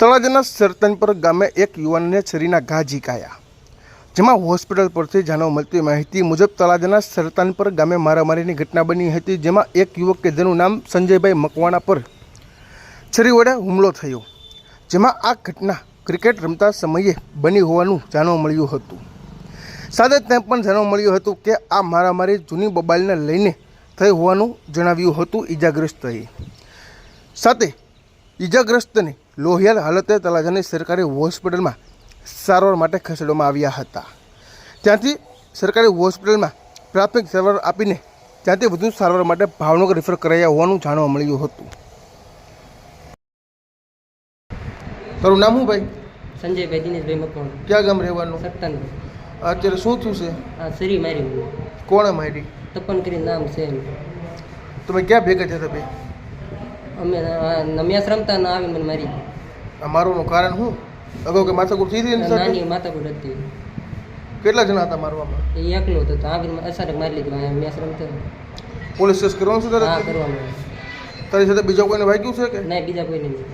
તળાજાના સરતનપર ગામે એક યુવાનને છરીના ઘા ઝીકાયા, જેમાં હોસ્પિટલ પરથી જાણવા મળતી માહિતી મુજબ તળાજાના સરતનપર ગામે મારામારીની ઘટના બની હતી, જેમાં એક યુવક કે જેનું નામ સંજયભાઈ મકવાણા પર છરી વડે હુમલો થયો, જેમાં આ ઘટના ક્રિકેટ રમતા સમયે બની હોવાનું જાણવા મળ્યું હતું. સાથે તેમ પણ જાણવા મળ્યું હતું કે આ મારામારી જૂની મોબાઈલને લઈને થઈ હોવાનું જણાવ્યું હતું ઈજાગ્રસ્તએ. સાથે ઈજાગ્રસ્તને લોહિયાળ હાલતે તળાજાની સરકારી હોસ્પિટલમાં સારવાર માટે ખસેડવામાં આવ્યા હતા. ત્યાંથી સરકારી હોસ્પિટલમાં પ્રાથમિક સારવાર આપીને ત્યાંથી વધુ સારવાર માટે ભાવનગર રેફર કરાયા હોવાનું જાણવા મળ્યું હતું. તારું નામ શું ભાઈ? સંજયભાઈ દિનેશભાઈ મકવાણા. ક્યાં ગામ રહેવાનું? સત્તાન. અત્યારે શું થયું છે? આ સરી મારી મને. કોણે મારી? તપન કરીને નામ છે એમ. તમે ક્યાં ભેગા થયા હતા? અમે મેચ રમતા ના આવી મને મારી. આ મારવાનું કારણ શું? અગાઉ કે માથાકૂટ થઈ હતી? નાની માથાકૂટ હતી. કેટલા જણા હતા મારવામાં? એ એકલો હતો તો આવીને અચાનક મારી લીધું. મેચ રમતા પોલીસ કેસ કરવાનું છે તારે? હા, કરવાનું. તારી સાથે બીજા કોઈને વાગ્યું છે કે? ના, બીજા કોઈ નહીં.